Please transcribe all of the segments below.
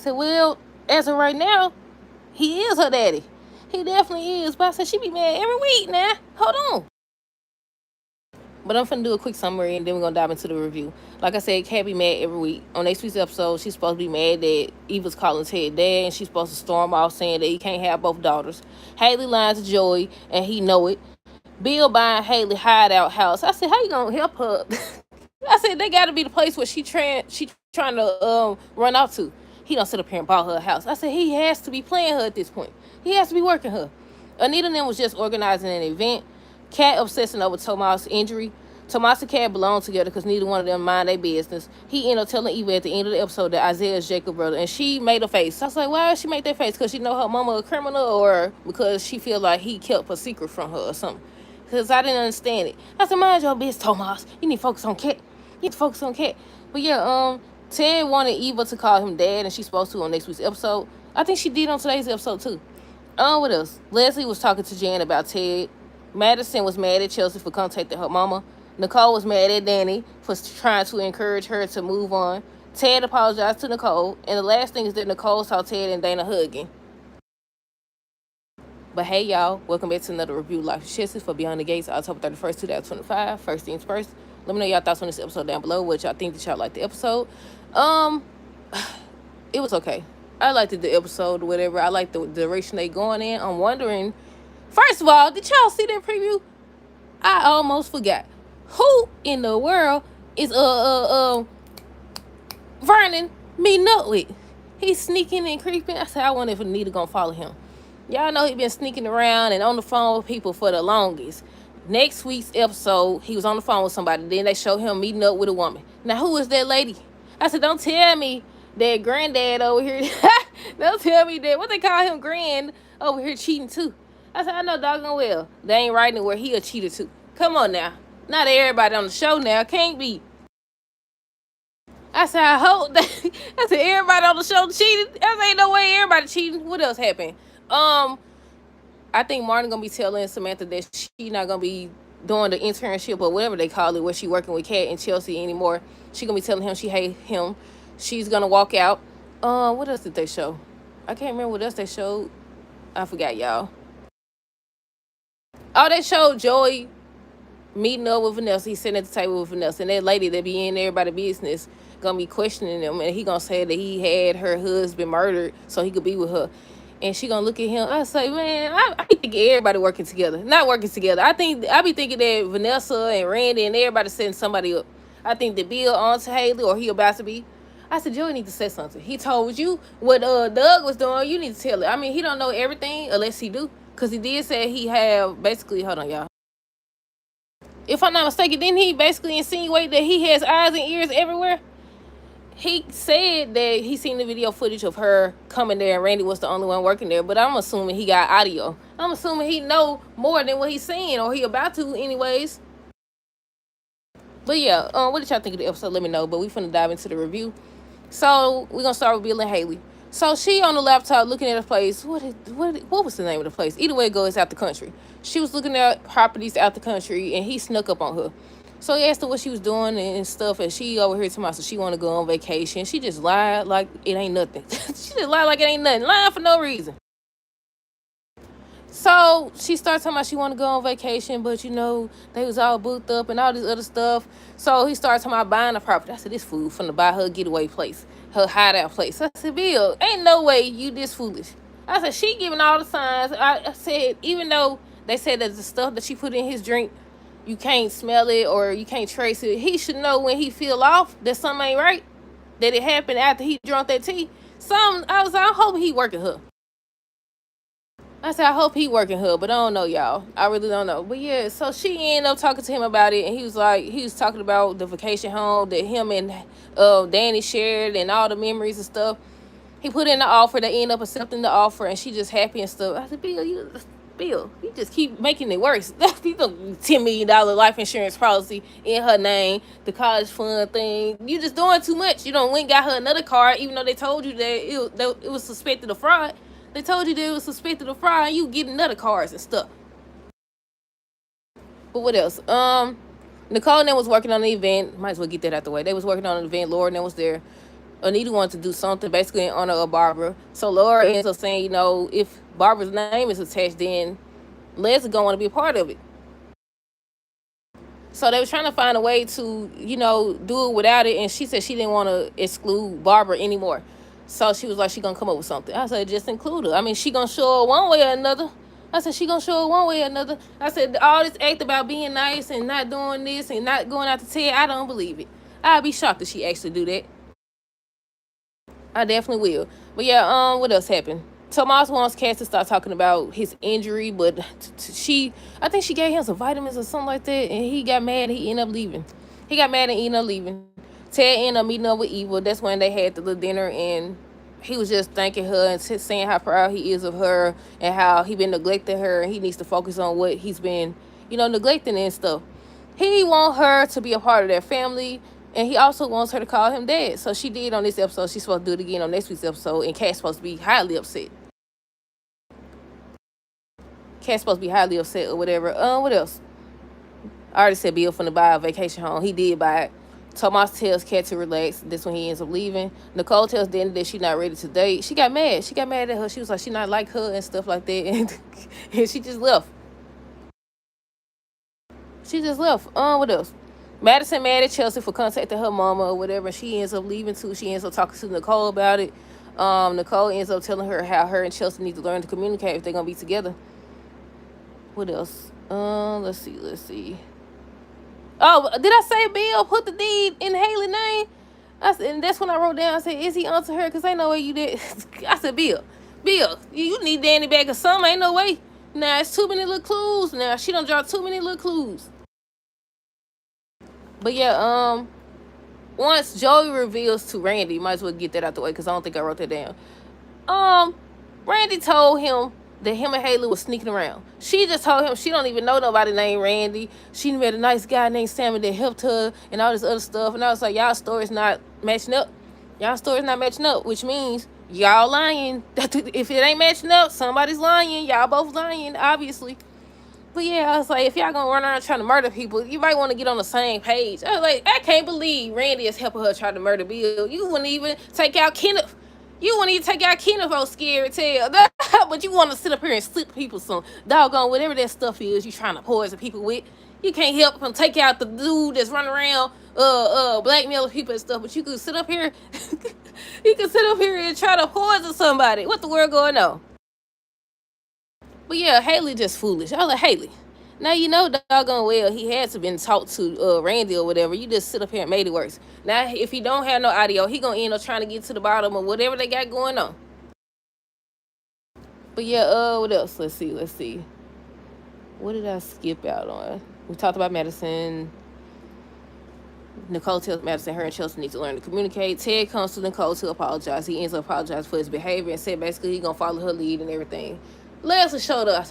said, well, as of right now, he is her daddy. He definitely is. But I said, she be mad every week now. Hold on. But I'm finna do a quick summary and then we're gonna dive into the review. Like I said, Kat be mad every week. On next week's episode, she's supposed to be mad that Eva's calling Ted dad and she's supposed to storm off saying that he can't have both daughters. Haley lies to Joey and he know it. Bill buying Haley hideout house. I said, how you gonna help her? I said, they gotta be the place where she trying to run off to. He don't sit up here and bought her a house. I said, he has to be playing her at this point. He has to be working her. Anita and them was just organizing an event. Kat obsessing over Tomas' injury. Tomas and Kat belong together because neither one of them mind their business. He ended up telling Eva at the end of the episode that Isaiah is Jacob's brother, and she made a face. So I was like, why did she make that face? Because she know her mama a criminal, or because she feel like he kept a secret from her or something? Because I didn't understand it. I said, mind your business, Tomas. You need to focus on Kat. You need to focus on Kat. But yeah, Ted wanted Eva to call him dad, and she's supposed to on next week's episode. I think she did on today's episode too. What else? Leslie was talking to Jan about Ted. Madison was mad at Chelsea for contacting her mama. Nicole was mad at Danny for trying to encourage her to move on. Ted apologized to Nicole. And the last thing is that Nicole saw Ted and Dana hugging. But hey, y'all. Welcome back to another review. Life is Chessy for Beyond the Gates, October 31st, 2025. First things first. Let me know y'all thoughts on this episode down below. What y'all think that y'all liked the episode. It was okay. I liked the episode, whatever. I liked the direction they going in. I'm wondering, first of all, did y'all see that preview? I almost forgot. Who in the world is Vernon meeting up with? He's sneaking and creeping. I said, I wonder if Anita gonna follow him. Y'all know he been sneaking around and on the phone with people for the longest. Next week's episode, he was on the phone with somebody. Then they show him meeting up with a woman. Now, who is that lady? I said, don't tell me that granddad over here. Don't tell me that, what they call him, grand over here cheating too. I said, I know doggone well. They ain't writing it where he a cheater too. Come on now. Not everybody on the show now. Can't be. I said, I hope that. I said, everybody on the show cheated. I said, ain't no way everybody cheating. What else happened? I think Martin gonna be telling Samantha that she not gonna be doing the internship or whatever they call it, where she working with Kat and Chelsea anymore. She gonna be telling him she hate him. She's gonna walk out. What else did they show? I can't remember what else they showed. I forgot, y'all. Oh, they showed Joey meeting up with Vanessa. He's sitting at the table with Vanessa, and that lady that be in everybody's business gonna be questioning him, and he gonna say that he had her husband murdered so he could be with her. And she gonna look at him. I say, man, I be thinking everybody working together. Not working together. I be thinking that Vanessa and Randy and everybody setting somebody up. I think that Bill on to Haley, or he about to be. I said, Joey need to say something. He told you what Doug was doing. You need to tell it. I mean, he don't know everything unless he do. Because he did say he have basically, hold on, y'all. If I'm not mistaken, didn't he basically insinuate that he has eyes and ears everywhere? He said that he seen the video footage of her coming there and Randy was the only one working there, but I'm assuming he got audio. I'm assuming he know more than what he's saying, or he about to anyways. But yeah, what did y'all think of the episode? Let me know. But we finna dive into the review. So we're gonna start with Bill and Haley. So she on the laptop looking at a place. What was the name of the place? Either way it goes, out the country. She was looking at properties out the country, and he snuck up on her. So he asked her what she was doing and stuff, and she over here to myself, she want to go on vacation. She just lied like it ain't nothing. She just lied like it ain't nothing. Lying for no reason. So she started talking about she want to go on vacation, but you know, they was all booked up and all this other stuff. So he started talking about buying a property. I said, this fool finna buy her getaway place, her hideout place. I said, Bill, ain't no way you this foolish. I said, she giving all the signs. I said, even though they said that the stuff that she put in his drink, you can't smell it or you can't trace it, he should know when he feel off that something ain't right, that it happened after he drank that tea. I hope he working her. I said, I hope he working her, but I don't know, y'all. I really don't know. But yeah, so she ended up talking to him about it, and he was talking about the vacation home that him and Danny shared and all the memories and stuff. He put in the offer, they end up accepting the offer, and she just happy and stuff. I said, Bill, you just keep making it worse. You know, $10 million life insurance policy in her name, the college fund thing. You just doing too much. You don't went got her another car, even though they told you that it was suspected of fraud. They told you that it was suspected of fraud, and you getting other cars and stuff. But what else? Nicole and them was working on the event. Might as well get that out the way. They was working on an event. Laura and them was there. Anita wanted to do something basically in honor of Barbara. So Laura ends up saying, if Barbara's name is attached, then Leslie gonna want to be a part of it. So they were trying to find a way to, do it without it. And she said she didn't want to exclude Barbara anymore. So she was like, she gonna come up with something. I said, just include her. I mean, she gonna show her one way or another. I said, she gonna show her one way or another. I said, all this act about being nice and not doing this and not going out to Ted, I don't believe it. I'd be shocked if she actually do that. I definitely will. But yeah, what else happened? Tomas wants Cass to start talking about his injury, but I think she gave him some vitamins or something like that, and he got mad. He ended up leaving. He got mad and ended up leaving. Ted ended up meeting up with Eva. That's when they had the little dinner, and he was just thanking her and saying how proud he is of her and how he been neglecting her, and he needs to focus on what he's been, neglecting and stuff. He want her to be a part of their family, and he also wants her to call him dad. So she did on this episode. She's supposed to do it again on next week's episode, and Cat's supposed to be highly upset. Cat's supposed to be highly upset or whatever. What else? I already said Bill finna buy a vacation home. He did buy it. Tomas tells Cat to relax. That's when he ends up leaving. Nicole tells Danny that she's not ready to date. She got mad. She got mad at her. She was like, she not like her and stuff like that. And she just left. She just left. What else? Madison mad at Chelsea for contacting her mama or whatever. She ends up leaving too. She ends up talking to Nicole about it. Nicole ends up telling her how her and Chelsea need to learn to communicate if they're gonna be together. What else? Let's see. Oh, did I say Bill put the deed in Haley's name? And that's when I wrote down. I said, is he onto her? Because ain't no way you did. I said, Bill, you need Danny back or something. Ain't no way. Now it's too many little clues. Now she done dropped too many little clues. But yeah, once Joey reveals to Randy, might as well get that out the way because I don't think I wrote that down. Randy told him that him and Haley was sneaking around. She just told him she don't even know nobody named Randy. She met a nice guy named Sammy that helped her and all this other stuff. And I was like, y'all story's not matching up. Which means y'all lying. If it ain't matching up, somebody's lying. Y'all both lying, obviously. But yeah, I was like, if y'all gonna run around trying to murder people, you might want to get on the same page. I was like, I can't believe Randy is helping her try to murder Bill. You wouldn't even take out Kenneth. Oh, scary tale. But you want to sit up here and slip people some doggone whatever that stuff is you trying to poison people with. You can't help them take out the dude that's running around blackmailing people and stuff. But you could sit up here, and try to poison somebody. What the world going on? But yeah, Haley just foolish. I was like, Haley, now you know doggone well he had to been talked to Randy or whatever. You just sit up here and made it worse. Now, if he don't have no audio, he gonna end up trying to get to the bottom of whatever they got going on. But yeah, what else? Let's see. What did I skip out on? We talked about Madison. Nicole tells Madison her and Chelsea need to learn to communicate. Ted comes to Nicole to apologize. He ends up apologizing for his behavior and said basically he's gonna follow her lead and everything. Leslie showed up.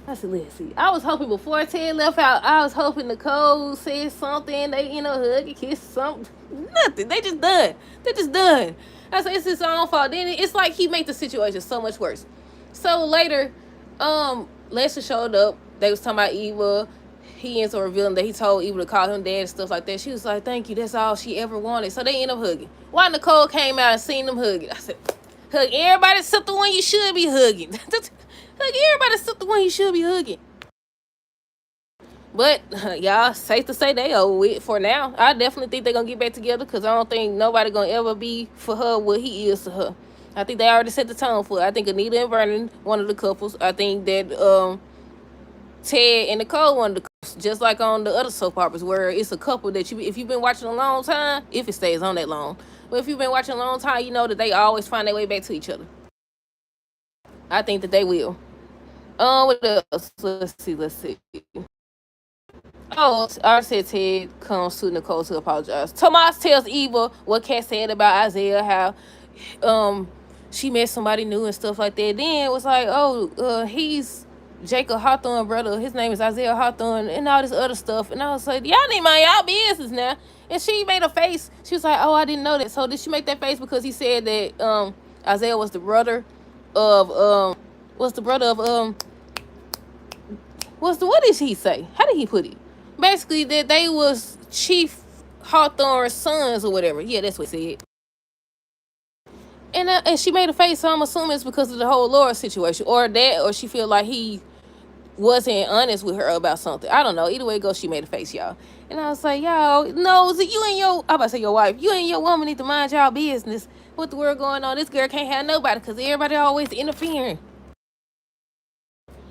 I said, Leslie. I was hoping before Ted left out, I was hoping Nicole said something. They, hug and kiss something. Nothing. They just done. I said, it's his own fault. Then it's like he made the situation so much worse. So later, Leslie showed up. They was talking about Eva. He ends up revealing that he told Eva to call him dad and stuff like that. She was like, thank you. That's all she ever wanted. So they end up hugging. Why Nicole came out and seen them hugging? I said, hug everybody except the one you should be hugging. Hug everybody except the one you should be hugging. But, y'all, safe to say they over it for now. I definitely think they're going to get back together because I don't think nobody going to ever be for her what he is to her. I think they already set the tone for it. I think Anita and Vernon, one of the couples. I think that Ted and Nicole, one of the couples. Just like on the other soap operas where it's a couple that if you've been watching a long time, if it stays on that long, but if you've been watching a long time, you know that they always find their way back to each other. I think that they will. What else? Let's see. Oh, I said Ted comes to Nicole to apologize. Tomas tells Eva what Kat said about Isaiah, how she met somebody new and stuff like that. Then it was like, he's Jacob Hawthorne brother. His name is Isaiah Hawthorne and all this other stuff. And I was like, y'all need mind y'all business now. And she made a face. She was like, oh, I didn't know that. So did she make that face because he said that Isaiah was the brother of what did he say? How did he put it? Basically that they was Chief Hawthorne's sons or whatever. Yeah, that's what he said. And she made a face, so I'm assuming it's because of the whole Laura situation, or that, or she feel like he wasn't honest with her about something. I don't know. Either way it goes, she made a face, y'all. And I was like, y'all, no, so you and your, I'm about to say your wife, you and your woman need to mind y'all business. What the world going on? This girl can't have nobody because everybody always interfering.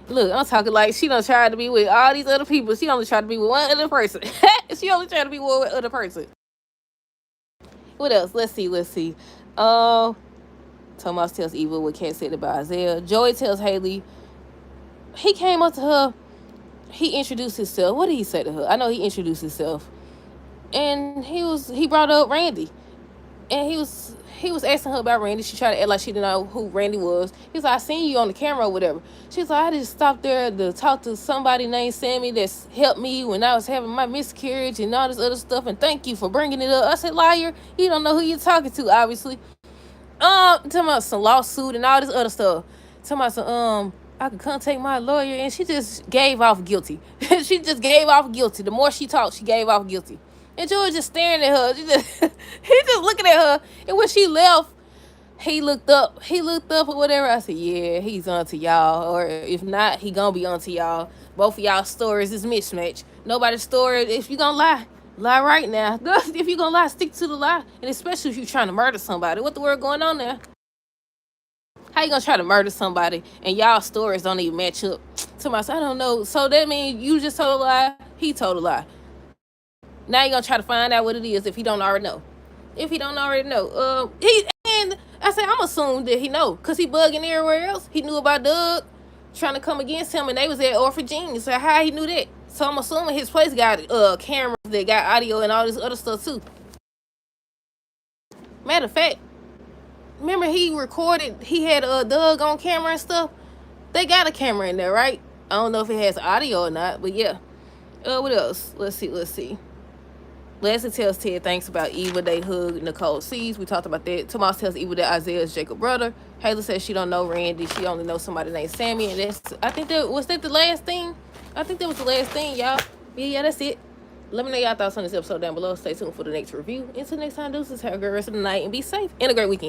Look, I'm talking like she don't try to be with all these other people. She only try to be with one other person. She only try to be with one other person. What else? Let's see. Tomas tells Eva what Kat said about Isaiah. Joey tells Haley he came up to her. He introduced himself. What did he say to her? I know he introduced himself. And he brought up Randy. And he was asking her about Randy. She tried to act like she didn't know who Randy was. He's like, I seen you on the camera or whatever. She's like, I just stopped there to talk to somebody named Sammy that's helped me when I was having my miscarriage and all this other stuff. And thank you for bringing it up. I said, liar, you don't know who you're talking to, obviously. Talking about some lawsuit and all this other stuff. Talking about some, I could contact my lawyer. And she just gave off guilty. She just gave off guilty. The more she talked, she gave off guilty. And Joe was just staring at her. He just looking at her. And when she left, he looked up or whatever. I said, yeah, he's on to y'all. Or if not, he gonna be on to y'all. Both of y'all stories is mismatched. Nobody's story, if you gonna lie right now. If you gonna lie, stick to the lie. And especially if you trying to murder somebody. What the word going on there? How you gonna try to murder somebody and y'all stories don't even match up? To myself, I don't know. So that means you just told a lie, he told a lie. Now you gonna try to find out what it is if he don't already know. And I said, I'm assuming that he know, cause he bugging everywhere else. He knew about Doug trying to come against him, and they was at Orphan Genius. So how he knew that? So I'm assuming his place got cameras that got audio and all this other stuff too. Matter of fact, remember he recorded, he had Doug on camera and stuff. They got a camera in there, right? I don't know if it has audio or not, but yeah. What else? Let's see. Leslie tells Ted thanks about Eva. They hug Nicole sees. We talked about that. Tomas tells Eva that Isaiah is Jacob's brother. Haley says she don't know Randy. She only knows somebody named Sammy. And was that the last thing? I think that was the last thing, y'all. Yeah, that's it. Let me know y'all thoughts on this episode down below. Stay tuned for the next review. Until next time, deuces. Have a great rest of the night and be safe. And a great weekend.